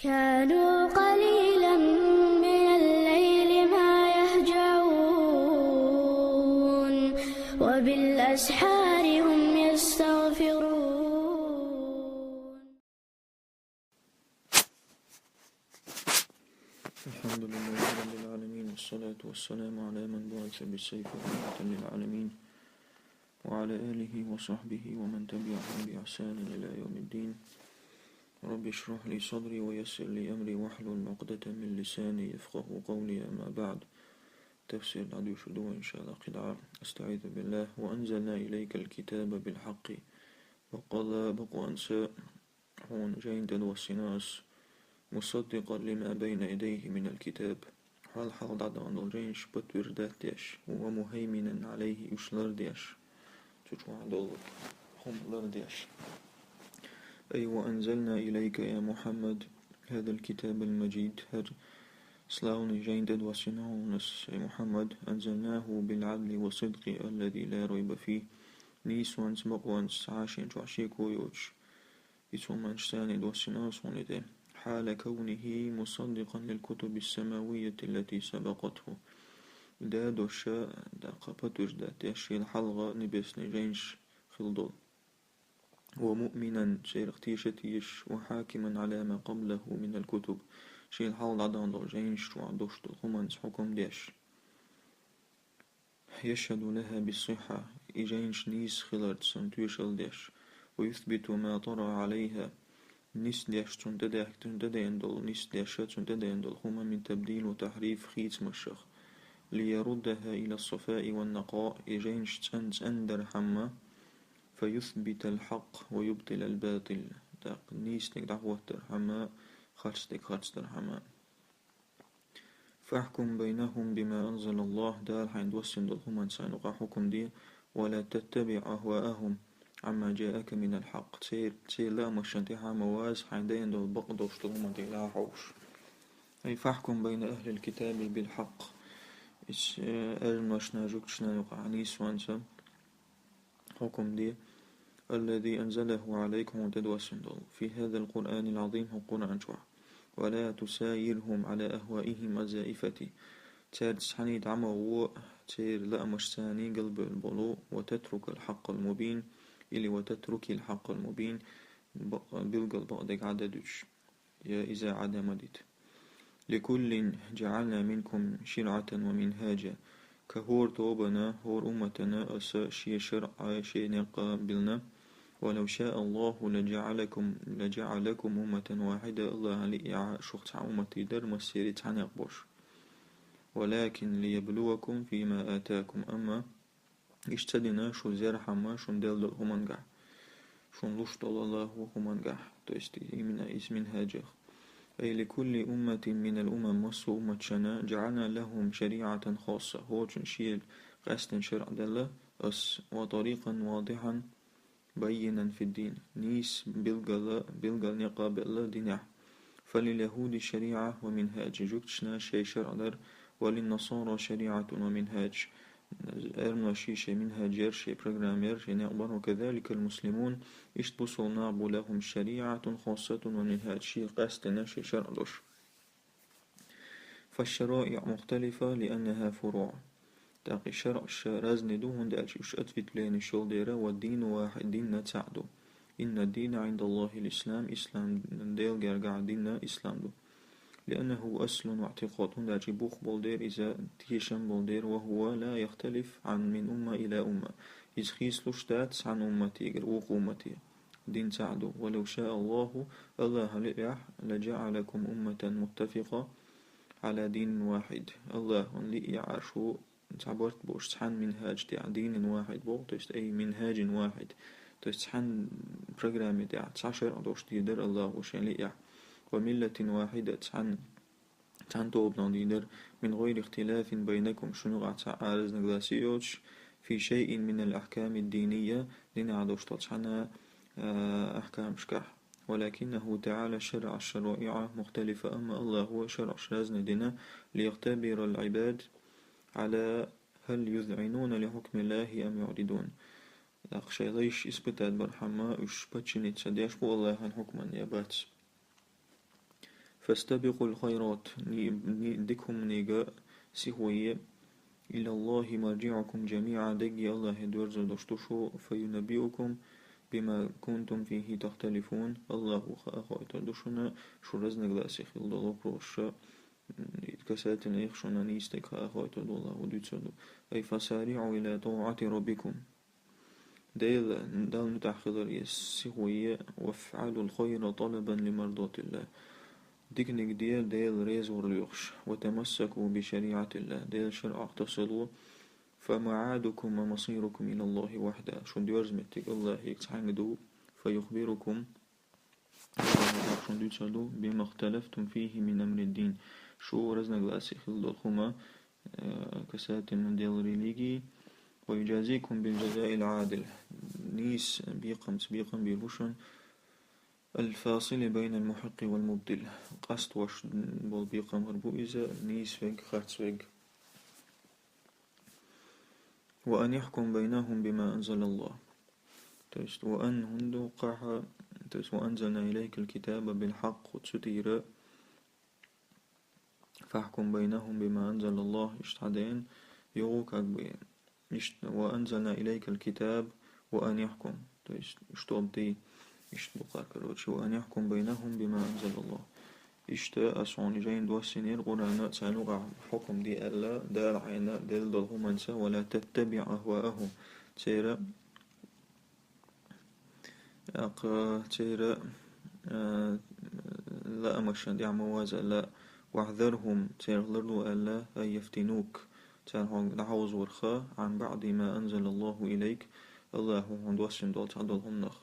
كانوا قليلا من الليل ما يهجعون وبالأسحار هم يستغفرون. الحمد لله رب العالمين، والصلاة والسلام على من بعث بالسيف رحمة للعالمين، وعلى آله وصحبه ومن تبعهم بإحسان إلى يوم الدين. رب اشرح لي صدري ويسر لي أمري واحلل عقدة من لساني يفقه قولي. أما بعد، تفسير العدو شدوه إن شاء الله قدعا. استعيذ بالله. وأنزلنا إليك الكتاب بالحق وقال بقوا أنساء هون جين والسناس مصدقا لما بين يديه من الكتاب. حال حال عن الجين شبت وردات ديش ومهيمنا عليه يشلر ديش تجوع دول هم لرديش. أي وأنزلنا إليك يا محمد هذا الكتاب المجيد. هر سلاون جين والسناس يا محمد أنزلناه بالعدل والصدق الذي لا ريب فيه. نيس وانس مقوانس عاشين جوعشيك ويوش يسومانش ساند والسناس ونده، حال كونه مصدقا للكتب السماوية التي سبقته. دا دوشا دا قبطوش دا تاشي الحلغة نبس نجينش خلدول. ومؤمنا شير اختيشتيش وحاكما على ما قبله من الكتب. شير الحلغة عدان دو جينش وعدوش دو خمانس حكم ديش. يشهد لها بالصحة إجينش نيس خلال سنتوشل ديش. ويثبت ما طرى عليها نيس ديش تنددين دول نيس ديش تنددين دول هما من تبديل وتحريف خيت مشخ. ليردها إلى الصفاء والنقاء إجينش تندر حما فيثبت الحق ويبطل الباطل. داق نيس دعوة ترحما خرج ترحما. فاحكم بينهم بما أنزل الله. دال حين دوسن دول هما سانقا حكم دي ولا تتبع أهواءهم عما جاءك من الحق. تسير لا مشانتها مواز حين دين دول بقدوش دول هما دي لا حوش. أي فاحكم بين أهل الكتاب بالحق. إيش أرمشنا جوكشنا يقع نيس وانسا حكم دي الذي أنزله عليكم وتدوسن دول في هذا القرآن العظيم هو قرآن شوع. ولا تسايرهم على أهوائهم الزائفة. تارس حنيد عمو تير لا مشتاني قلب البلو وتترك الحق المبين إلي وتترك الحق المبين بالقلب بعدك عددش يا إذا عدمدت. لكل جعلنا منكم شرعة ومنهاجا. كهور توبنا هور أمتنا أسا شي شرع شي نقابلنا. ولو شاء الله لجعلكم أمة واحدة. الله لإعاء شخص أمتي در مسيري تعنيق بوش. ولكن ليبلوكم فيما آتاكم. أما اشتدنا شو زرح ما شو دل همانجح شو لشت الله همانجح توستي من اسم هاجر. أي لكل أمة من الأمم مصر أمة شنا جعلنا لهم شريعة خاصة. هو شيء قصد شرع دلة أس وطريقا واضحا بينا في الدين. نيس بلغل نقاب الله دينه. فلليهود شريعة ومنهاج جوكتشنا شي شرع در. وللنصارى شريعة ومنهاج أرمى شي منهاجر شي برنامير شي نقبر. وكذلك المسلمون اشتبصوا نعب لهم شريعة خاصة ومنهاج شي قاستنا شي شرع دوش. فالشرائع مختلفة لأنها فروع. تاقي شرع رازن دوهن دالش وش أتفت لين الشول ديرا. والدين واحد ديننا تعدو. إن الدين عند الله الإسلام. إسلام ديل جرقع ديننا إسلام دو. لأنه أصل واعتقاد دالش بوخ بولدير إذا تيشن بولدير. وهو لا يختلف عن من أمة إلى أمة. إذ خيس لشتات عن أمتي وق أمتي دين تعدو. ولو شاء الله لجعلكم أمة متفقة على دين واحد. الله لإعاء شو تعبرت بوش تحن منهاج تاع دين واحد بو تست أي منهاج واحد تست تحن برنامج تاع 19 دوش ديدر الله وش يعني وملة واحدة تحن توبنا ديدر من غير اختلاف بينكم. شنو عارز نغلاسيوش في شيء من الأحكام الدينية دين عدوش تحنا أحكام شكح. ولكنه تعالى شرع الشرائع مختلفة. أما الله هو شرع شرازنا دينا ليختبر العباد على هل يذعنون لحكم الله أم يعرضون. أخشى ليش إثبتت برحمة وش بتشني تصديش بو الله عن حكم النيابات. فاستبقوا الخيرات ديكهم نيجا سيهوية إلى الله مرجعكم جميعا دقي الله دورز دشتشو فينبئكم بما كنتم فيه تختلفون الله أخوة دشنا شو رزنك لا سيخل دولو بروش كساتن إيخ شونا نيستك أخوة دولا وديتسدو أي فسارعوا إلى طاعة ربكم دال نتحخضر يسيغوية وافعلوا الخير طلبا لمرضات الله ديكنك ديل ريز ورليوخش وتمسكوا بشريعة الله ديل شرع اقتصدوا فمعادكم ومصيركم إلى الله وحده شون ديورز متك الله يكتحنقدو فيخبركم شون ديتسدو بما اختلفتم فيه من أمر الدين شو رزنك لأسي خلد الخما كسات من ديل ريليجي ويجازيكم بالجزاء العادل نيس بيقم بيلوشن الفاصل بين المحق والمبدل قصد وش بول بيقم غربو إذا نيس فيك خاتس فيك وأن يحكم بينهم بما أنزل الله وأن هندو قاحة وأنزلنا إليك الكتاب بالحق وتستير فاحكم بينهم بما أنزل الله اشتعدين يغوك أكبين وأنزلنا إليك الكتاب وأن يحكم اشتوبدي اشتبقى كروتش وأن يحكم بينهم بما أنزل الله أسعوني جاين دوا سنين قرانا تسانوغا حكم دي ألا دال عينا دل دلهم انسا ولا تتبع أهواءهم تيرا تيرا لا أمشان دي عموازا لا واحذرهم تيغلروا ألا أن يفتنوك تيرهون نحوز ورخا عن بعد ما أنزل الله إليك الله عندوسن دول تعدلهم نخ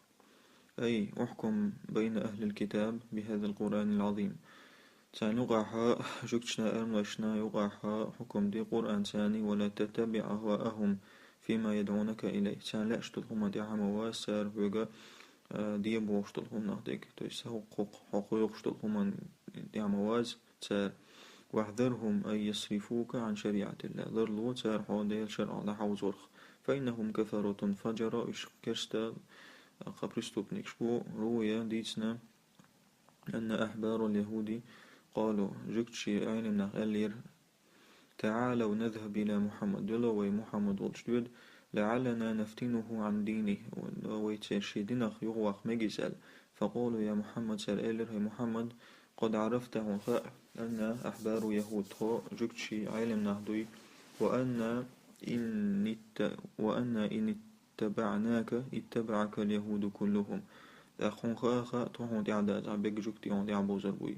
أي احكم بين أهل الكتاب بهذا القرآن العظيم تانوغاها جوكتشنا أرمشنا يوغاها حكم دي قرآن ثاني ولا تتبع أهواءهم فيما يدعونك إليه تان لا أشتلهم دي عمواز سار بيغا دي بوشتلهم نخدك تويس حقوق شتلهم دي عمواز سار واحذرهم أن يصرفوك عن شريعة الله ذرلو سار حول دي الشرع لحوز ورخ فإنهم كفرة فجر إشكشتا قبرستو بنكشبو رويا ديتنا أن أحبار اليهود قالوا جكتشي علمنا غالير تعالوا نذهب إلى محمد دلو محمد والشدود لعلنا نفتنه عن دينه ويتشيدنا يغوخ مجزل فقالوا يا محمد سألير يا محمد قد عرفته أن أحبار يهود هو جكتشي علمنا دوي وأن إن اتبعناك اتبعك اليهود كلهم أخون خاخا تهون دي عداد عبك جكتي هون دي عبوزر بوي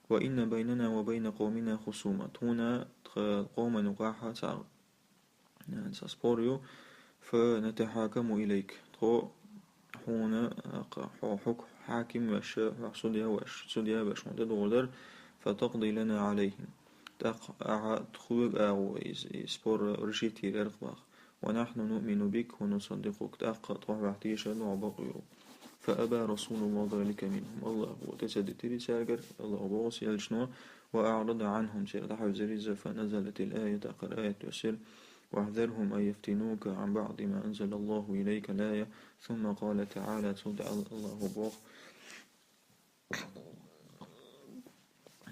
وإن بيننا وبين قومنا خصومة هنا قوم نقاحة ساسبوريو فنتحاكم إليك هنا حكم حاكم وش سوديا وش متدولر فتقضي لنا عليهم تخوغ أو سبور رشيتي الأرقباخ ونحن نؤمن بك ونصدقك تأقى بعتيشا وعبقيرو فأبى رسول الله ذلك منهم الله وتسدت رسالة الله بوص يلشنو وأعرض عنهم سيرتح وزريزة فنزلت الآية قرآية يسر واحذرهم أن يفتنوك عن بعض ما أنزل الله إليك الآية ثم قال تعالى تدع الله بوخ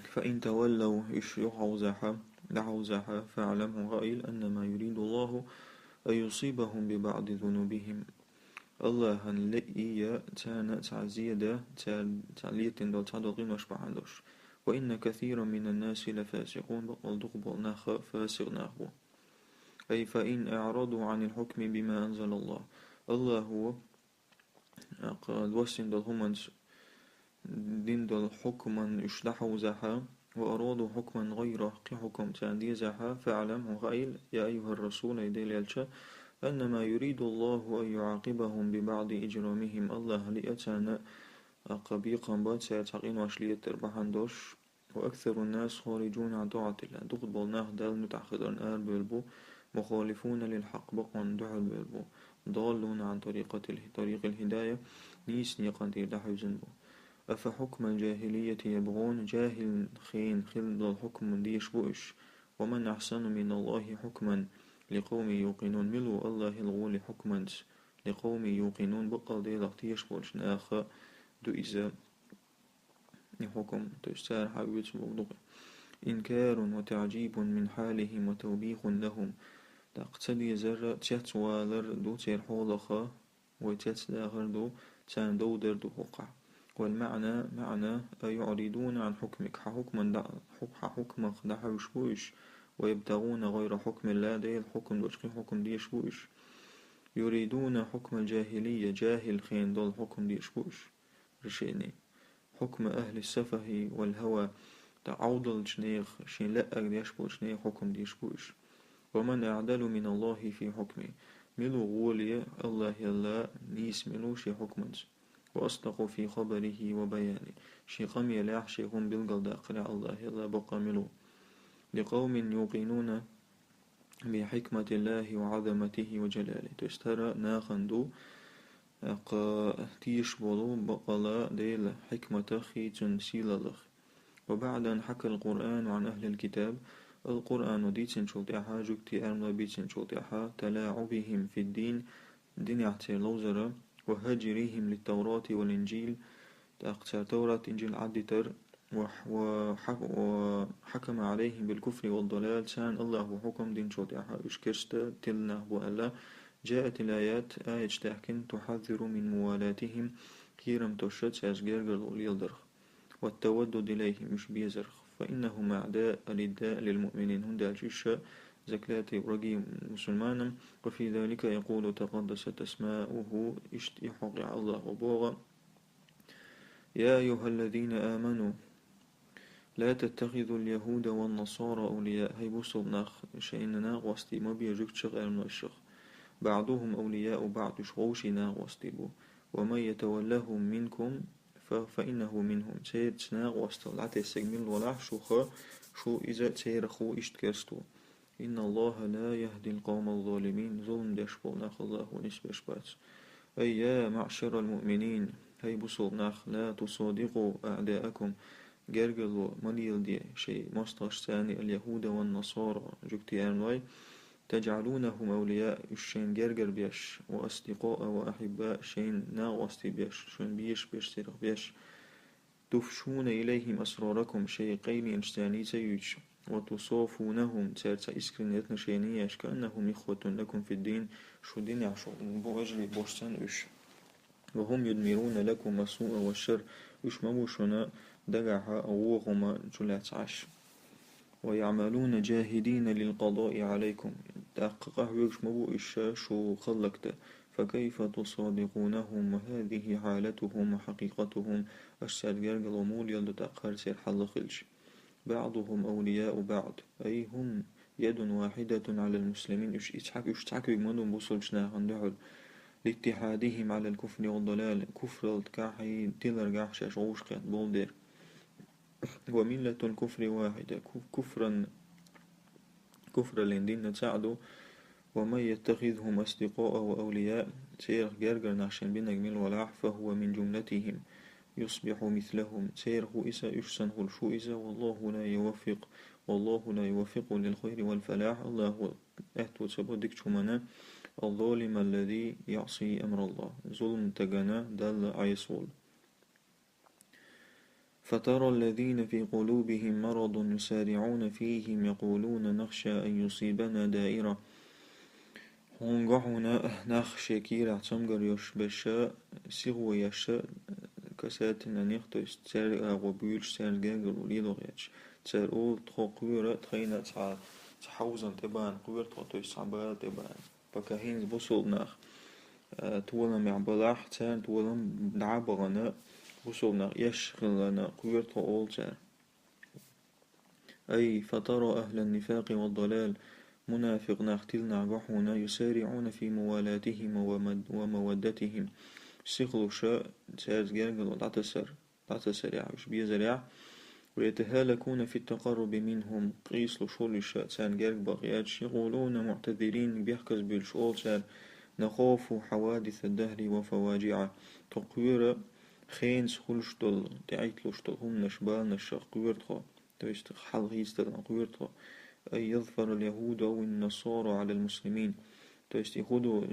فإن تولوا لحوزها فاعلموا غائل أنما يريد الله أن يصيبهم ببعض ذنوبهم الله هنلئي تانا تعزيدا تعلية دول تعدقين وشبعندوش وإن كثيرا من الناس لفاسقون بقل دقبل ناخ فاسق ناخو أي فإن أعرضوا عن الحكم بما أنزل الله الله هو قد وسن دول همانس دين دول حكما يشلحوا زحا وأرادوا حكما غيره كحكم تاندي زحا فاعلم غيل يا أيها الرسول يديل يلشا أنما يريد الله أن يعاقبهم ببعض إجرامهم الله لأتانا قبيقا بات سيتحقين واشلية تربحان وأكثر الناس خارجون عن طاعة الله دقد بالناه دال نتعخذن بلبو مخالفون للحق بقون دعال بلبو ضالون عن طريق الهداية نيس نيقان دير دحوزن بو أفحكم الجاهلية يبغون جاهل خلد الحكم ديش بوش ومن أحسن من الله حكما لقوم يوقنون ملو الله الغول حكما لقوم يوقنون بقى دي لغتيش بولش ناخا دو إذا حكم تستار حبيت موضوع إنكار وتعجيب من حالهم وتوبيخ لهم تقتدي زر تيت والر دو تير حولخ وتيت داغر دو تان دو در دو وقع والمعنى معنى يعرضون عن حكمك حكم دح وشبوش ويبتغون غير حكم الله دي الحكم دوشقي حكم دي شبوش يريدون حكم الجاهلية جاهل خين دول حكم دي شبوش رشيني حكم أهل السفه والهوى تعوضل شنيخ شين لأك ديشبو شنيخ حكم ديشبوش ومن أعدل من الله في حكمه ملو غولي الله يلا نيس ملو شي حكمنز وأصدق في خبره وبيانه شي قم يلاح شي هم بالقل داقرع الله يلا بقى ملو لقوم يوقنون بحكمة الله وعظمته وجلاله تسترى ناخندو تيشبولو بقلا ديل حكمة خي تنسيل الله وبعد أن حكى القرآن عن أهل الكتاب القرآن ديتن شلتها جكتي أرملا بيتن شلتها تلاعبهم في الدين دين يعتير لوزرة وهجرهم للتوراة والإنجيل تأقتر توراة إنجيل عدتر وحكم عليهم بالكفر والضلال سان الله حكم دين شلتها اشكشت تلنا وألا جاءت الآيات آية تحكن تحذر من موالاتهم كيرم تشت سيسجرجل ليلدرخ والتودد إليهم مش بيزرخ فإنهم أعداء الإداء للمؤمنين هم دالشيشة زكلاتي ورقي مسلمان وفي ذلك يقول تقدست أسماؤه اشتيحق الله وبوغ يا أيها الذين آمنوا لا تتخذوا اليهود والنصارى أولياء هاي بوصل ناخ شئننا غوستي ما بيجوك شغل من الشخ بعضهم أولياء بعض شغوشنا غوستي ومن يتولهم منكم فإنه منهم تير تناغ واستطلعت السجمين ولا شو إذا تير خو إشتكرستو إن الله لا يهدي القوم الظالمين ظلم دشبو ناخ الله ونسبة شبات أي يا معشر المؤمنين هاي بصول ناخ لا تصادقوا أعداءكم جرجلوا مليل دي شيء مستغش ثاني اليهود والنصارى جكتيان واي تجعلونهم أولياء الشين جرجر بيش وأصدقاء وأحباء شين ناغوستي بيش شين بيش سيرغ بيش تفشون إليهم أسراركم شيء قيمي انشتاني تيوش وتصافونهم تارتا إسكرينيتنا شينياش كأنهم إخوة لكم في الدين شو دين يعشو بوجلي بوشتان إش وهم يدمرون لكم السوء والشر إش مبوشنا دقعها أوغما جلات عش ويعملون جاهدين للقضاء عليكم تحققه يوش مبو إشاش وخلقته فكيف تصادقونهم وهذه حالتهم وحقيقتهم أشسال جرق الأمور يلدو تأخر سير حل خلش بعضهم أولياء بعض أي هم يد واحدة على المسلمين اشتحك يجمدون بوصلشنا عندهم لاتحادهم على الكفر والضلال كفر الكاحي تلر قاحش أشغوش قيد بولدير وملة الكفر واحدة كفر لندين تساعدوا ومن يتخذهم أصدقاء وأولياء سير جرجر نعشن بنجمل ولاح فهو من جملتهم يصبح مثلهم سير هو إسا يشسن هو الشو إسا والله لا يوفق للخير والفلاح الله أهتو سبودك شمنا الظالم الذي يعصي أمر الله ظلم تجنا دل عيسول فترى الذين في قلوبهم مرض يسارعون فيهم يقولون نخشى أن يصيبنا دائرة هنغحنا نخشى كيرا تمغر يش بشا سيغو يشا كساتنا نيختو استسار غبيل استسار جاغل وليلو غيتش تسار أول تخويرة تخينا تحوزن تبان قوير تخطو يسعبال تبان بكاهين بوصل ناخ تولا معبلاح تسار تولا دعبغنا وصلنا يشغلنا قويرت أولتر أي فترى أهل النفاق والضلال منافق نختلنا جحونا يسارعون في موالاتهم ومودتهم سيخلو شاء تسارز جرجل وتعتسر يعوش بيزرع ويتهالكون في التقرب منهم قيس لشول الشاء تسان جرج بغيات يقولون معتذرين بيحكز بالشول نخاف حوادث الدهر وفواجعه تقوير خين سخولشتل تعيتلوشتل هم نشبال نشق قويرتها تويست حال هيستل قويرتها أي يظفر اليهود أو النصارى على المسلمين تويست يخودو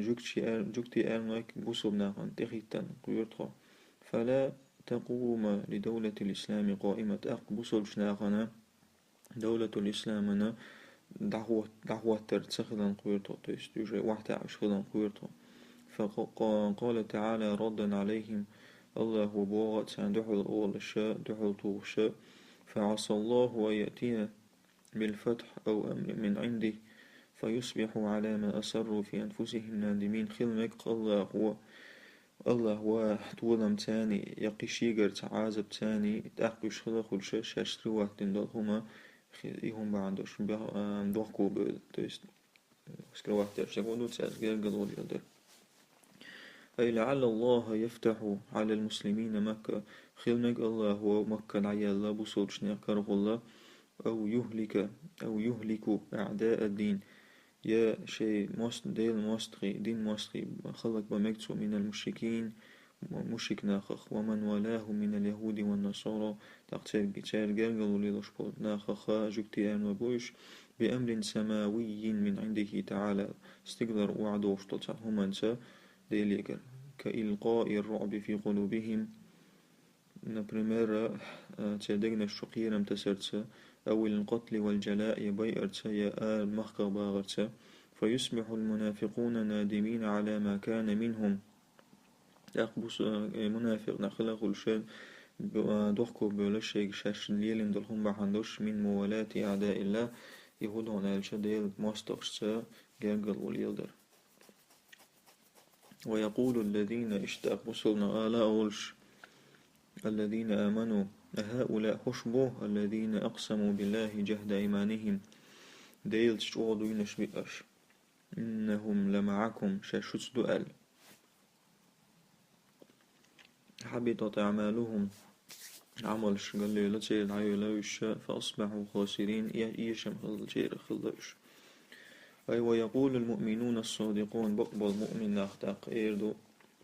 جوكتي آرناك بوصل ناغن تخيتن قويرتها فلا تقوم لدولة الإسلام قائمة أقبصل شناغنا دولة الإسلام دعوة ترتخلن قويرتو تيستيجي واحدة عشخلن قويرتو فقال تعالى ردا عليهم الله وبوغت عن دحل أول الشاء دحل طوغ الشاء فعسى الله ويأتينا بالفتح أو أمر من عنده فيصبحوا على ما أسروا في أنفسهم نادمين خلمك الله هو طولم تاني يقشيقر تعازب تاني تأقش خلق الشاء شاشتري واحدين دولهما إيهم بعدوش دوحكو تيست سكر واحد شكوندو تسأل قلول يلدر أي لعل الله يفتح على المسلمين مكة خلمك الله هو مكة العيال الله بصوت شنيكره الله أو يهلك أعداء الدين يا شيء مستغي دين مستغي خلق بمكتو من المشركين مشرك ناخخ ومن والاه من اليهود والنصارى تقتل قتال قلقل للشبول ناخخ جكتي أن وبوش بأمر سماوي من عنده تعالى استقدر وعدو وشتلت هم أنسى ديليكر كإلقاء الرعب في قلوبهم نبرمير تدقنا الشقير امتسرت أو القتل والجلاء يبيئرت يا آل مخك باغرت فيصبح المنافقون نادمين على ما كان منهم أقبص منافق نخلق الشيء دوحكو بولشيك شاش ليلن دلهم بحندوش من موالاة أعداء الله يهودون الشديل مستقشت جرقل واليلدر ويقول الذين اشتاقوا آلاء أولش الذين آمنوا هؤلاء حشبه الذين أقسموا بالله جهد إيمانهم ديل تشعودوا ينشبئش إنهم لمعكم شاشوت دؤل حبطت أعمالهم عمل شغل ليلتي العيلوش فأصبحوا خاسرين يشم خلجير خلش أي ويقول المؤمنون الصادقون بقبل مؤمن نختاق إيردو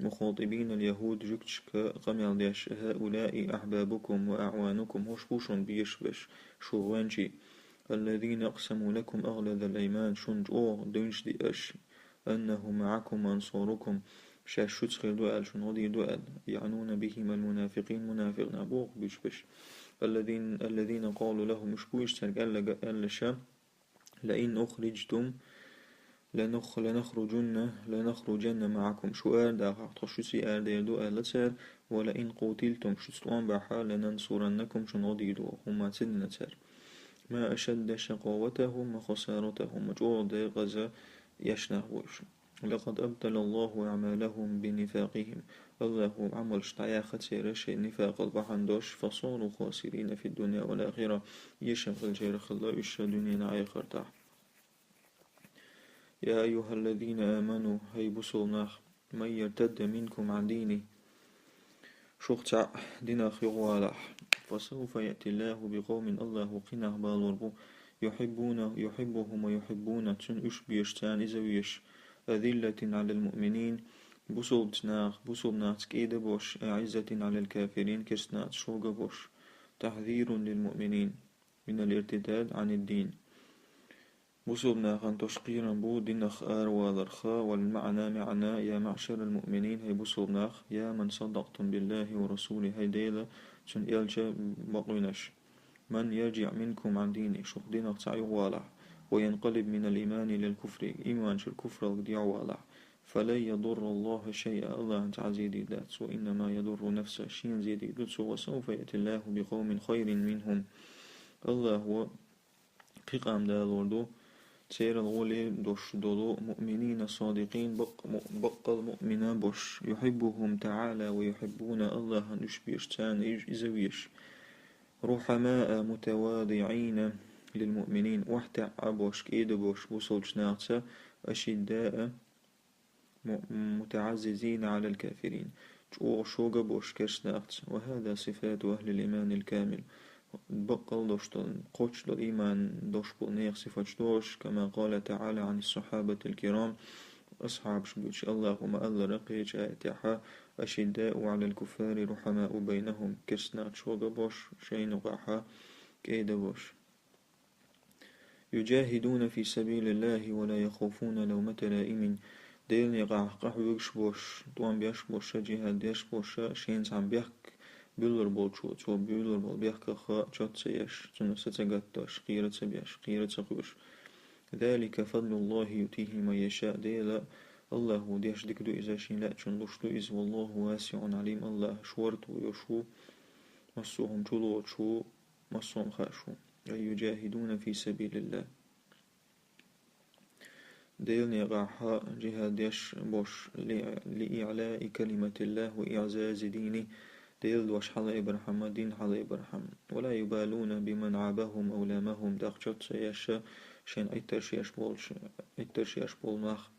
مخاطبين اليهود جكتشك قميل ديش هؤلاء أحبابكم وأعوانكم هشبوشون بيشبش شوغوانشي الذين أقسموا لكم أغلظ الأيمان شنج دونش دي أش أنه معكم أنصاركم شاشوت خير دوال شنودي دوال يعنون بهم المنافقين منافق نابوغ بيشبش الذين قالوا لهم مشبوش ترق ألشا لئن أخرجتم لنخرجن معكم شو دا تخشوسي دير دوال لتسر ولئن قتلتم شستوان بحا لننصرنكم شنودي دو هما تدنا تر ما أشد شقاوتهم وخسارتهم مجود غزا يشنهوش لقد أبدل الله أعمالهم بنفاقهم الله عمل شتعيا خسيرش نفاق البحندوش فصاروا خاسرين في الدنيا والآخرة يشغل جيرخ الله إش دنيا آخر تحت يا أيها الذين آمنوا هاي بصلناخ من يرتد منكم عن دينه شخص ديناخ يغوالح فسوف يأتي الله بقوم الله قناه بالوربو يحبهم ويحبون تن بيشتان إزويش أذلة على المؤمنين بصلناخ تكيد بوش أعزة على الكافرين كسنات شوق بوش تحذير للمؤمنين من الارتداد عن الدين بصلناخ أن تشقيرا بو دينخ والرخاء والمعنى معنى يا معشر المؤمنين هي بصلناخ يا من صدقتم بالله ورسوله هي ديلة تن إلجا بقينش من يرجع منكم عن ديني شوق دينخ تعيق والح وينقلب من الإيمان للكفر إيمان شو الكفر القديع والح فلا يضر الله شيئا الله أنت عزيدي داتس وإنما يضر نفسه شين زيدي داتس وسوف يأتي الله بقوم خير منهم الله هو قيقام دالوردو تير الغولي دوش دولو مؤمنين صادقين بقى المؤمنين بوش يحبهم تعالى ويحبون الله نشبيشتان إزويش رحماء متواضعين للمؤمنين وحتى عبوش كيد بوش وصلش ناغتا أشداء متعززين على الكافرين شوغ بوش كش ناغت وهذا صفات أهل الإيمان الكامل بقل دوشتن قوش دو إيمان دوش بولنيخ صفات دوش كما قال تعالى عن الصحابة الكرام أصحاب شبوش اللهم ألا رقيج آتحا أشداء على الكفار رحماء بينهم كش ناغت شوغ بوش شين قاحا كيد بوش يجاهدون في سبيل الله ولا يخافون لومة لائم ديل نقاح قحوكش بوش دوان بيش بوش جهاد ديش بوش شين عم بيحك بيلر بول شو بيلر بول بيحكى خا تشاتسيش تنسيتغتاش قيرة بيش قيرة قوش ذلك فضل الله يؤتيه من يشاء ديلا الله ديش دكدو إذا شين لا تشنلوشتو إذ والله واسع عليم الله شورت ويشو مصوهم جلو شو مصوهم خاشو أي يجاهدون في سبيل الله ديل نغاحا جهاد يش بوش لإعلاء كلمة الله وإعزاز دينه ديل دوش حلا إبراهيم دين حلا إبراهيم ولا يبالون بمن عابهم أو لامهم داخشت سيشا شين ايترشيش بول ماخ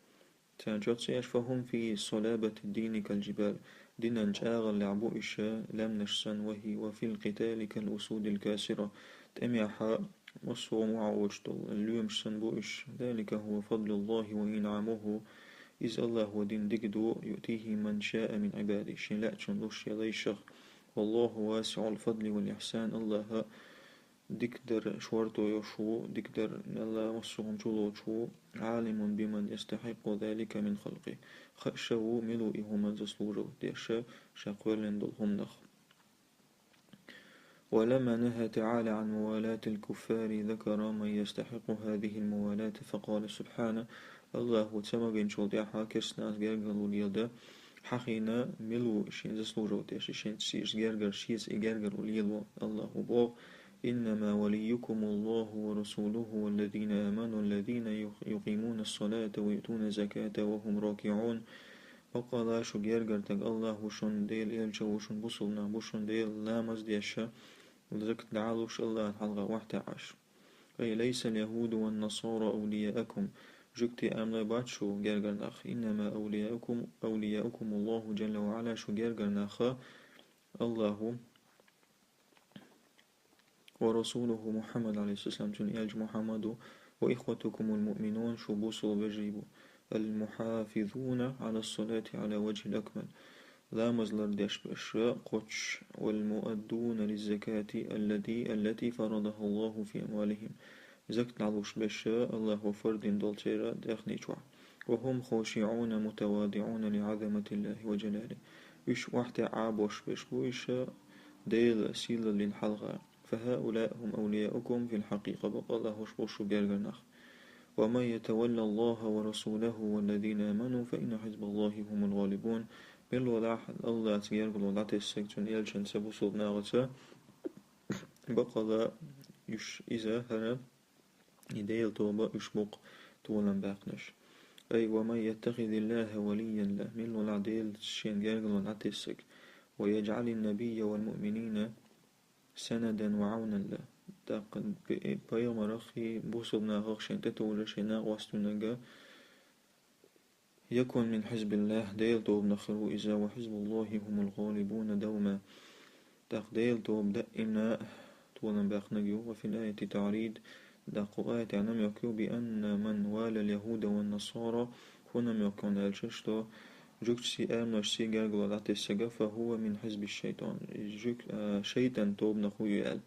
تانجت سيش فهم في صلابة الدين كالجبال دين انشاغل لعبو إشا لم نشسن وهي وفي القتال كالأسود الكاسرة تأميحا مصوم وعوجتل اليوم سنبوئش ذلك هو فضل الله وإنعامه إذ الله ودين دقدو يؤتيه من شاء من عباده شين لا تشنلوش يليشخ والله واسع الفضل والإحسان الله دكدر شورتو يشو دكدر الله مصوم جلو شو عالم بمن يستحق ذلك من خلقه خشو ملوئه من زسلوجو ديشا شاقويلن دلهم نخ ولما نهى تعالى عن موالاة الكفار ذكر من يستحق هذه الموالاة فقال سبحانه الله تسمى شول دي حاكرس ناس جرجل اليدا حقينا ملو شين زسلوجو ديش شين تسيرس جرجر شيس إجرجر اليدا الله بوغ إنما وليكم الله ورسوله والذين آمنوا الذين يقيمون الصلاة ويؤتون الزكاة وهم راكعون وقال شو جرجر تق الله وشون ديل إلشا وشون بوصلنا وشون ديل لامز ديشا وذكر دعالوش الله الحلقة 11 أي ليس اليهود والنصارى أولياءكم جكتي أملا باتشو جرجر ناخ إنما أولياءكم الله جل وعلا شو جرجر ناخ الله ورسوله محمد عليه السلام تون إلج محمد وإخوتكم المؤمنون شو بوصل بجيبو المحافظون على الصلاة على وجه الأكمل لا مزلر ديش بشراء قدش والمؤدون للزكاة التي فرضها الله في أموالهم زكت نعلوش بشراء الله فرد دولتيرا داخني جوع وهم خاشعون متواضعون لعظمة الله وجلاله وش واحد عابوش بشبوش ديل سيل للحلقة فهؤلاء هم أولياؤكم في الحقيقة بقى الله شبوش جرجناخ ومن يتولى الله ورسوله والذين آمنوا فإن حزب الله هم الغالبون بالولاح الله تيرجل ولا تسكتون يلشن سبو صوبنا غتا بقى يش إذا هرب يديل توبة يشبق طولا باقنش أي ومن يتخذ الله وليا له من ولا ديل شين جرجل ولا تسك ويجعل النبي والمؤمنين سندا وعونا له تاقن بيوم رخي بوصلنا غخشين تتولشنا واستنجا يكن من حزب الله ديل توب نخر إذا وحزب الله هم الغالبون دوما تاق ديل توب دائما طولا باقنجو وفي الآية تعريض داقو آية عنم يكو بأن من والى اليهود والنصارى هنم يكون الششتو جوكسي آمنش سي جاغلو لاتسجا فهو من حزب الشيطان جوك شيطان توب نخو يال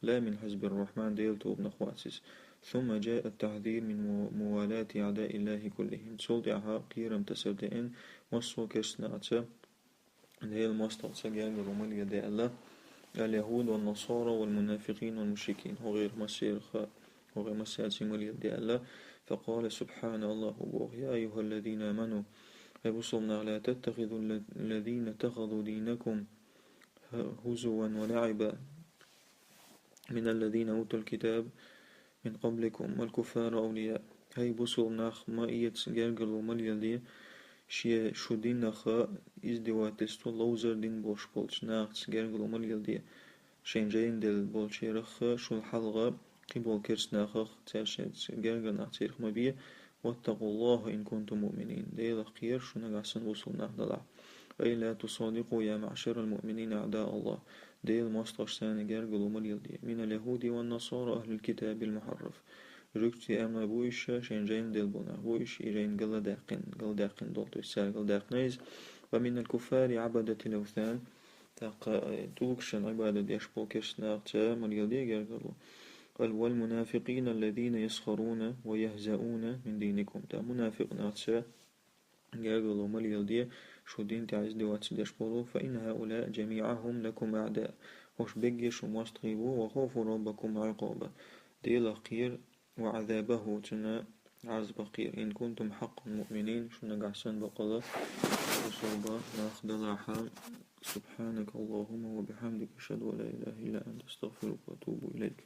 لا من حزب الرحمن ديل توب نخو أسس ثم جاء التحذير من موالاة أعداء الله كلهم صلدعها قيرم تسردئن مصو كسناتا ديل مصطلسا جاغلو مليا دي الله اليهود والنصارى والمنافقين والمشركين وغير مسير مليا دي الله فقال سبحان الله بوغ يا أيها الذين آمنوا وصلنا لا تتخذوا الذين اتخذوا دينكم هزوا ولعبا من الذين أوتوا الكتاب من قبلكم والكفار أولياء هاي بصلنا ما إيت جرجل ومليا دي شو دين نخا إزدوا تستو لوزر دين بوش بولش ناخت جرجل ومليا دي شين جين دل بولشيرخ شو الحلقة قبول كرس ناخخ تالشين جرجل ناخت مبيه واتقوا الله إن كنتم مؤمنين ديل خير شو نقعسن وصلنا دلع أي لا تصادقوا يا معشر المؤمنين أعداء الله ديل مصطش ثاني جرجل ومليل دي من اليهود والنصارى أهل الكتاب المحرف ركتي أمنا بويش شين جين ديل بنا بويش إجين قل داقن دولتو السال قل داقنيز ومن الكفار عبدة الأوثان توكشن عبادة يشبو كشناغتا مليل دي جرجلو والمنافقين الذين يسخرون ويهزؤون من دينكم تا منافق ناتشا جاغلو مليل دي شو دين تعز دي واتسدش قولوا فإن هؤلاء جميعهم لكم أعداء وش بيجيش ومستغيبوا وخوفوا ربكم عقابا دي لقير وعذابه تنا عز بقير إن كنتم حقا مؤمنين شو نقعسن بقضاء وصوبا ناخد الرحام سبحانك اللهم وبحمدك أشهد أن لا إله إلا أنت أستغفرك وأتوب إليك